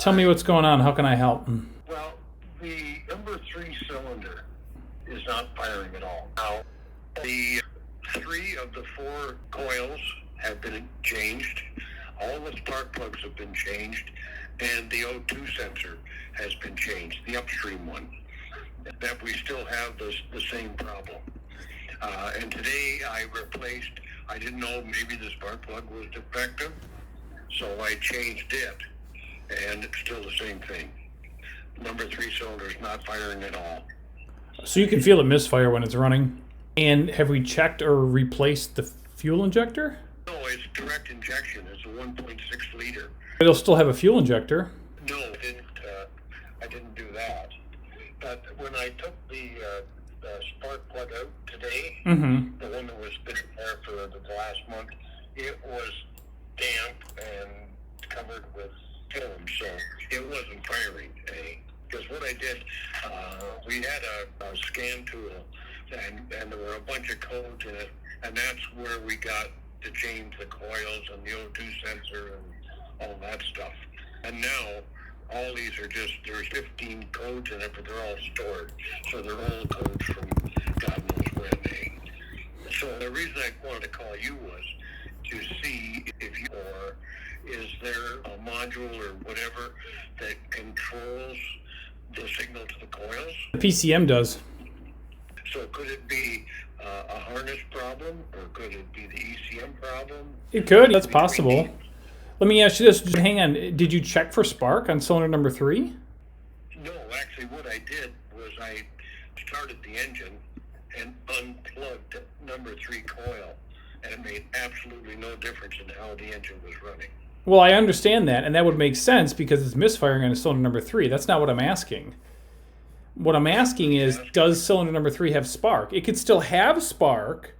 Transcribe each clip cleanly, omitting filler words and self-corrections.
Tell me what's going on. How can I help? Well, the number 3 cylinder is not firing at all. Now, the 3 of the 4 coils have been changed. All the spark plugs have been changed, and the O2 sensor has been changed, the upstream one. That we still have the same problem. And today I didn't know maybe the spark plug was defective, so I changed it, and it's still the same thing. Number 3 cylinder is not firing at all. So you can feel it misfire when it's running. And have we checked or replaced the fuel injector? No, it's direct injection. It's a 1.6 liter. It'll still have a fuel injector. No, I didn't do that. But when I took the spark plug out today, the one that was been there for the last month, it was damp and covered with film, so it wasn't firing. Because what I did, we had a scan tool, and there were a bunch of codes in it, and that's where we got to change the coils and the O2 sensor and all that stuff. And now, all these are there's 15 codes in it, but they're all stored. So they're old codes from God knows when. So the reason I wanted to call you was to see is there a module or whatever that controls the signal to the coils? The PCM does. So could it be a harness problem, or could it be the ECM problem? It could. That's possible. Let me ask you this. Hang on. Did you check for spark on cylinder number 3? No, actually what I did was I started the engine and unplugged number 3 coil, and it made absolutely no difference in how the engine was running. Well, I understand that, and that would make sense because it's misfiring on cylinder number 3. That's not what I'm asking. What I'm asking is, does cylinder number 3 have spark? It could still have spark,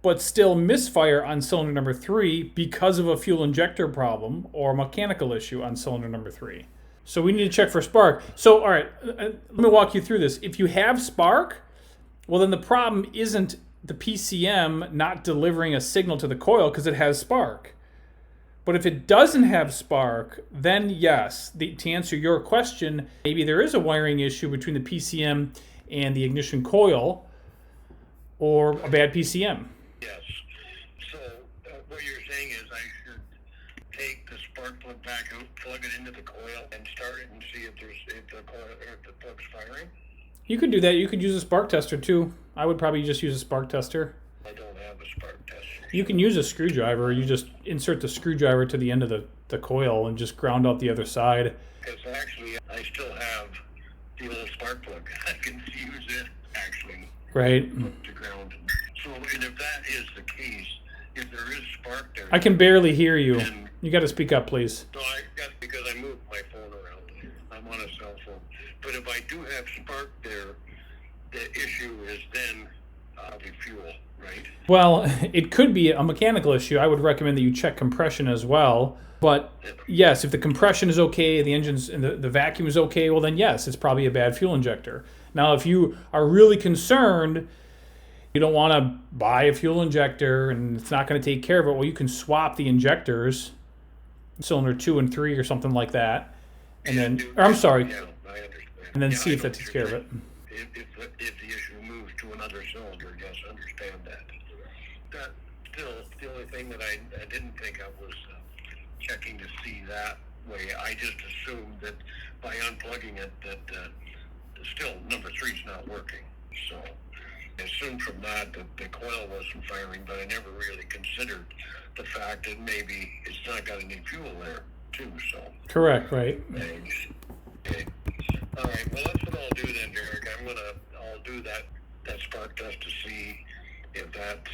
but still misfire on cylinder number 3 because of a fuel injector problem or a mechanical issue on cylinder number 3. So we need to check for spark. So, all right, let me walk you through this. If you have spark, well, then the problem isn't the PCM not delivering a signal to the coil because it has spark. But if it doesn't have spark, then yes, to answer your question, maybe there is a wiring issue between the PCM and the ignition coil, or a bad PCM. Yes. So what you're saying is I should take the spark plug back out, plug it into the coil, and start it and see if the plug's firing? You could do that. You could use a spark tester too. I would probably just use a spark tester. I don't have a spark tester. You can use a screwdriver. You just insert the screwdriver to the end of the coil and just ground out the other side. Because actually, I still have the old spark plug. I can use it, actually. Right. To ground. So, and if that is the case, if there is spark there... I can barely hear you. You got to speak up, please. No, because I moved my phone around. I'm on a cell phone. But if I do have spark there, the issue is then the fuel, right? Well, it could be a mechanical issue. I would recommend that you check compression as well. But yes, if the compression is okay, the engine's and the vacuum is okay, well then yes, it's probably a bad fuel injector. Now, if you are really concerned, you don't want to buy a fuel injector and it's not going to take care of it, well, you can swap the injectors, cylinder 2 and 3 or something like that, and then, or I'm sorry, Yeah, I understand. and then see if that takes care of it. If the issue moves to another cylinder, yes, I understand that. That still, the only thing that I didn't think of was checking to see that way. I just assumed that by unplugging it, that still number 3's not working. So I assumed from that the coil wasn't firing, but I never really considered the fact that maybe it's not got any fuel there too. So Correct, right? Okay. All right. Well, that's what I'll do then, Derek. I'll do that spark test to see if that's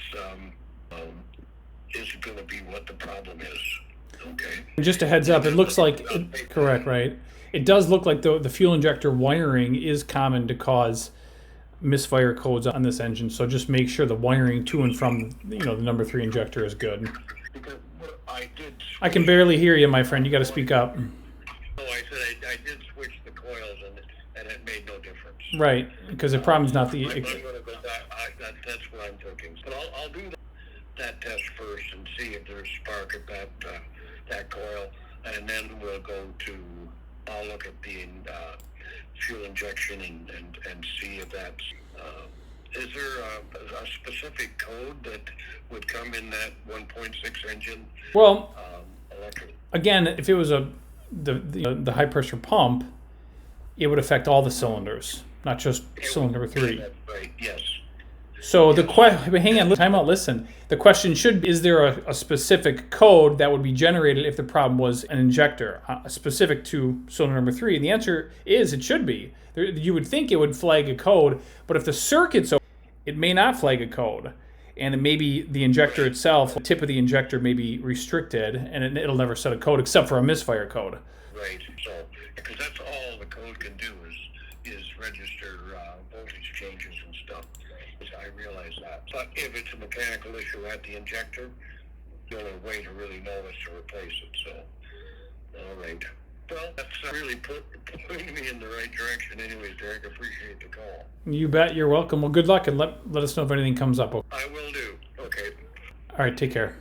is going to be what the problem is. Okay. And just a heads up, it looks like correct, right? It does look like the fuel injector wiring is common to cause misfire codes on this engine. So just make sure the wiring to and from the number 3 injector is good. Because I can barely hear you, my friend. You got to speak up. No, I said I did switch the coils and it made no difference. Right, because the problem's not the. I'm going to go back. That's what I'm thinking. But I'll do that test first and see if there's spark at that coil, and then we'll go to I'll look at the fuel injection and see if that's. Is there a specific code that would come in that 1.6 engine? Well, Electric. Again, if it was the high pressure pump, it would affect all the cylinders, not just cylinder number 3. That's right. Yes. So the question, hang on, time out, listen. The question should be, is there a specific code that would be generated if the problem was an injector, specific to cylinder number 3? And the answer is it should be. You would think it would flag a code, but if the circuit's open, it may not flag a code. And it maybe the injector itself, the tip of the injector may be restricted, and it'll never set a code except for a misfire code. Right. So, because that's all the code can do is register voltage changes and stuff. I realize that. But if it's a mechanical issue at the injector, the only way to really know is to replace it. So, all right. Well, that's really putting me in the right direction anyways, Derek. Appreciate the call. You bet. You're welcome. Well, good luck, and let us know if anything comes up. I will do. Okay. All right. Take care.